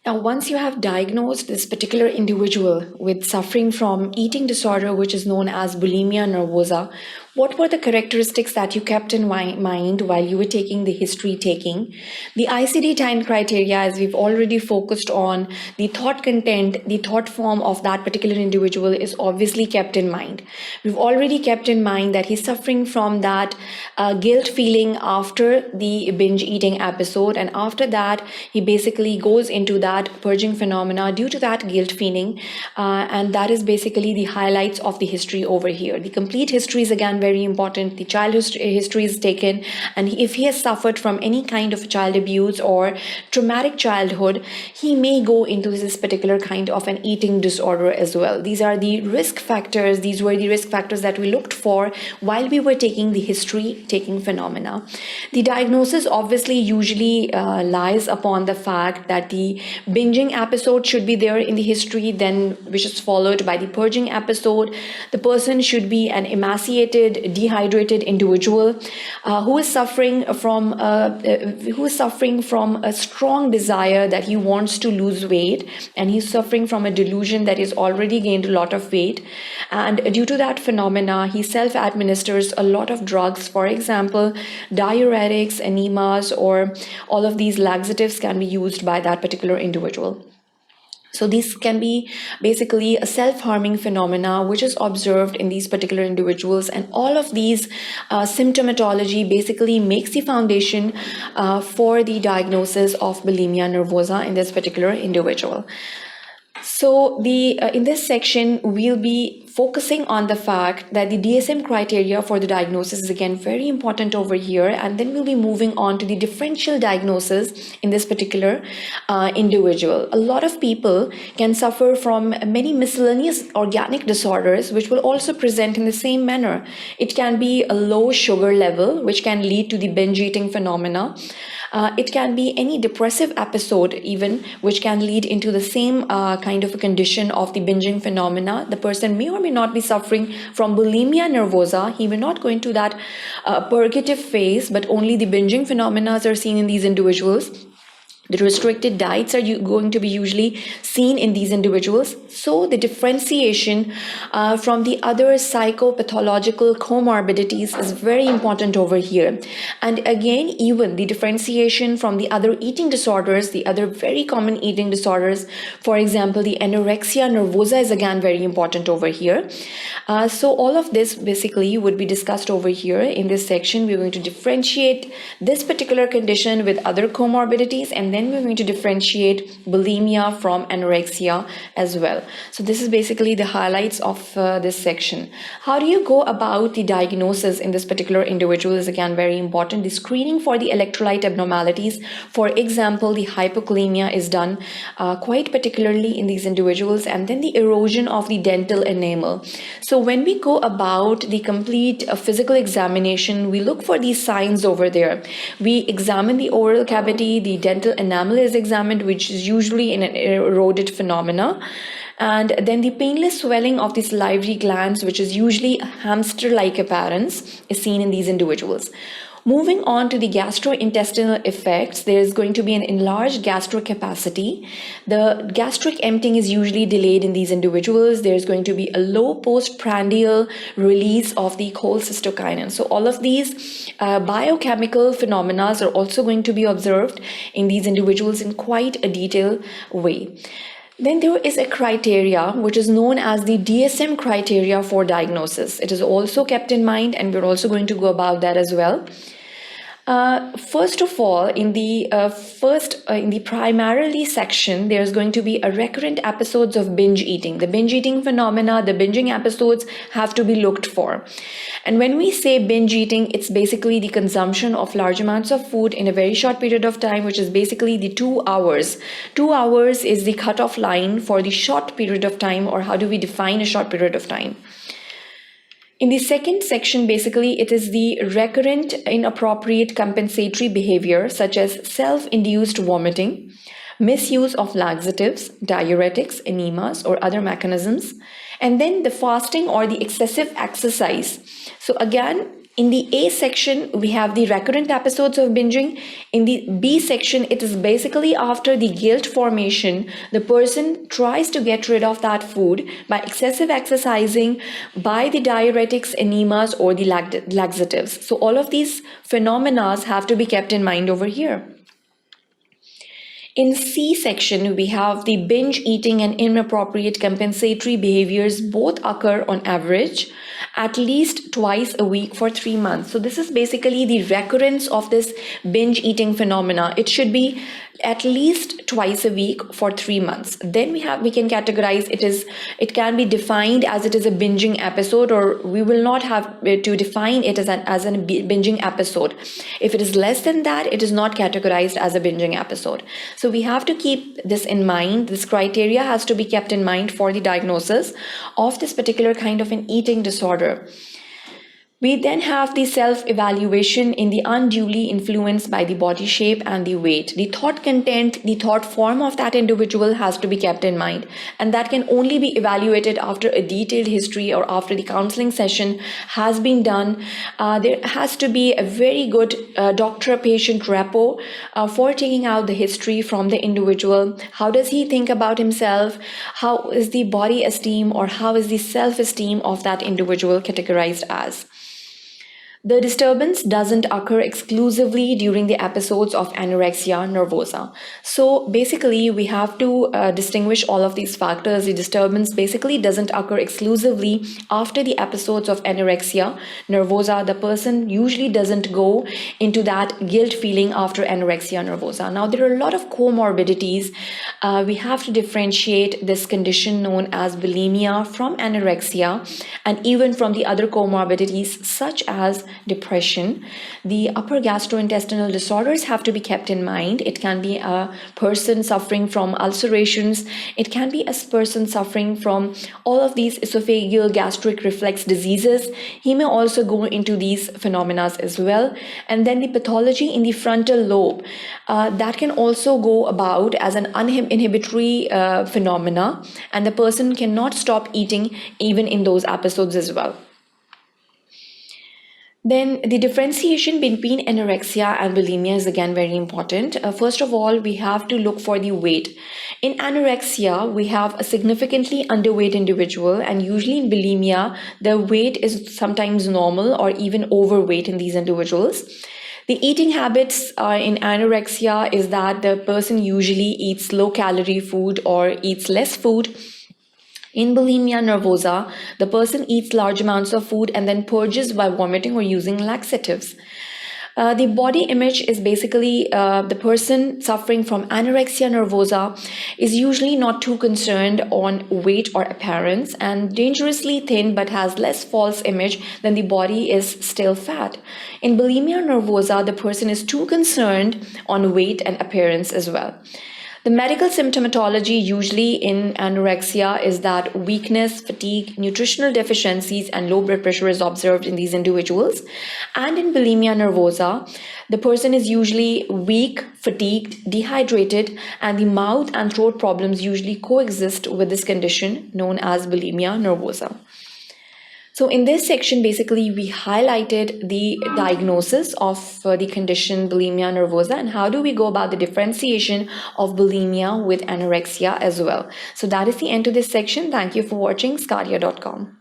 Now, once you have diagnosed this particular individual with suffering from eating disorder, which is known as bulimia nervosa, what were the characteristics that you kept in mind while you were taking the history taking? The ICD-10 criteria, as we've already focused on, the thought content, the thought form of that particular individual is obviously kept in mind. We've already kept in mind that he's suffering from that guilt feeling after the binge eating episode, and after that, he basically goes into that purging phenomena due to that guilt feeling, and that is basically the highlights of the history over here. The complete history is again very important. The child history is taken, and if he has suffered from any kind of child abuse or traumatic childhood, he may go into this particular kind of an eating disorder as well. These are the risk factors. These were the risk factors that we looked for while we were taking the history taking phenomena. The diagnosis obviously usually lies upon the fact that the binging episode should be there in the history, then which is followed by the purging episode. The person should be an emaciated, dehydrated individual who is suffering from a strong desire that he wants to lose weight, and he's suffering from a delusion that he's already gained a lot of weight, and due to that phenomena he self-administers a lot of drugs. For example, diuretics, enemas, or all of these laxatives can be used by that particular individual. So these can be basically a self-harming phenomena which is observed in these particular individuals, and all of these symptomatology basically makes the foundation for the diagnosis of bulimia nervosa in this particular individual. So in this section, we'll be focusing on the fact that the DSM criteria for the diagnosis is again very important over here, and then we'll be moving on to the differential diagnosis in this particular individual. A lot of people can suffer from many miscellaneous organic disorders which will also present in the same manner. It can be a low sugar level which can lead to the binge eating phenomena. It can be any depressive episode even which can lead into the same kind of a condition of the binging phenomena. The person may or may not be suffering from bulimia nervosa. He may not go into that purgative phase, but only the binging phenomena are seen in these individuals. The restricted diets are going to be usually seen in these individuals. So the differentiation from the other psychopathological comorbidities is very important over here. And again, even the differentiation from the other eating disorders, the other very common eating disorders, for example, the anorexia nervosa is again very important over here. So all of this basically would be discussed over here in this section. We're going to differentiate this particular condition with other comorbidities, and then we're going to differentiate bulimia from anorexia as well. So this is basically the highlights of this section. How do you go about the diagnosis in this particular individual is again very important. The screening for the electrolyte abnormalities, for example, the hypokalemia is done quite particularly in these individuals, and then the erosion of the dental enamel. So when we go about the complete physical examination, we look for these signs over there. We examine the oral cavity, the dental enamel is examined, which is usually in an eroded phenomena. And then the painless swelling of the salivary glands, which is usually a hamster-like appearance, is seen in these individuals. Moving on to the gastrointestinal effects, there is going to be an enlarged gastric capacity. The gastric emptying is usually delayed in these individuals. There's going to be a low postprandial release of the cholecystokinin. So all of these biochemical phenomena are also going to be observed in these individuals in quite a detailed way. Then there is a criteria which is known as the DSM criteria for diagnosis. It is also kept in mind, and we're also going to go about that as well. First of all, in the primarily section, there's going to be a recurrent episodes of binge eating. The binge eating phenomena, the binging episodes have to be looked for. And when we say binge eating, it's basically the consumption of large amounts of food in a very short period of time, which is basically the 2 hours. 2 hours is the cutoff line for the short period of time, or how do we define a short period of time? In the second section, basically, it is the recurrent inappropriate compensatory behavior such as self-induced vomiting, misuse of laxatives, diuretics, enemas, or other mechanisms, and then the fasting or the excessive exercise. So again, In the A section, we have the recurrent episodes of binging. In the B section, it is basically after the guilt formation, the person tries to get rid of that food by excessive exercising, by the diuretics, enemas, or the laxatives. So all of these phenomena have to be kept in mind over here. In C section, we have the binge eating and inappropriate compensatory behaviors both occur on average at least twice a week for 3 months. So this is basically the recurrence of this binge eating phenomena. It should be at least twice a week for 3 months. Then we can categorize it can be defined as it is a binging episode, or we will not have to define it as a binging episode. If it is less than that, it is not categorized as a binging episode. So we have to keep this in mind. This criteria has to be kept in mind for the diagnosis of this particular kind of an eating disorder. We then have the self-evaluation in the unduly influenced by the body shape and the weight. The thought content, the thought form of that individual has to be kept in mind, and that can only be evaluated after a detailed history or after the counseling session has been done. There has to be a very good doctor-patient rapport for taking out the history from the individual. How does he think about himself? How is the body esteem or how is the self-esteem of that individual categorized as? The disturbance doesn't occur exclusively during the episodes of anorexia nervosa. So basically, we have to distinguish all of these factors. The disturbance basically doesn't occur exclusively after the episodes of anorexia nervosa. The person usually doesn't go into that guilt feeling after anorexia nervosa. Now, there are a lot of comorbidities. We have to differentiate this condition known as bulimia from anorexia, and even from the other comorbidities such as depression. The upper gastrointestinal disorders have to be kept in mind. It can be a person suffering from ulcerations. It can be a person suffering from all of these esophageal gastric reflex diseases. He may also go into these phenomena as well. And then the pathology in the frontal lobe, that can also go about as an uninhibitory phenomena, and the person cannot stop eating even in those episodes as well. Then the differentiation between anorexia and bulimia is again very important. First of all, we have to look for the weight. In anorexia, we have a significantly underweight individual, and usually in bulimia, the weight is sometimes normal or even overweight in these individuals. The eating habits in anorexia is that the person usually eats low-calorie food or eats less food. In bulimia nervosa, the person eats large amounts of food and then purges by vomiting or using laxatives. The body image is basically the person suffering from anorexia nervosa is usually not too concerned on weight or appearance and dangerously thin but has less false image than the body is still fat. In bulimia nervosa, the person is too concerned on weight and appearance as well. The medical symptomatology usually in anorexia is that weakness, fatigue, nutritional deficiencies, and low blood pressure is observed in these individuals. And in bulimia nervosa, the person is usually weak, fatigued, dehydrated, and the mouth and throat problems usually coexist with this condition known as bulimia nervosa. So in this section, basically, we highlighted the diagnosis of the condition bulimia nervosa and how do we go about the differentiation of bulimia with anorexia as well. So that is the end to this section. Thank you for watching sqadia.com.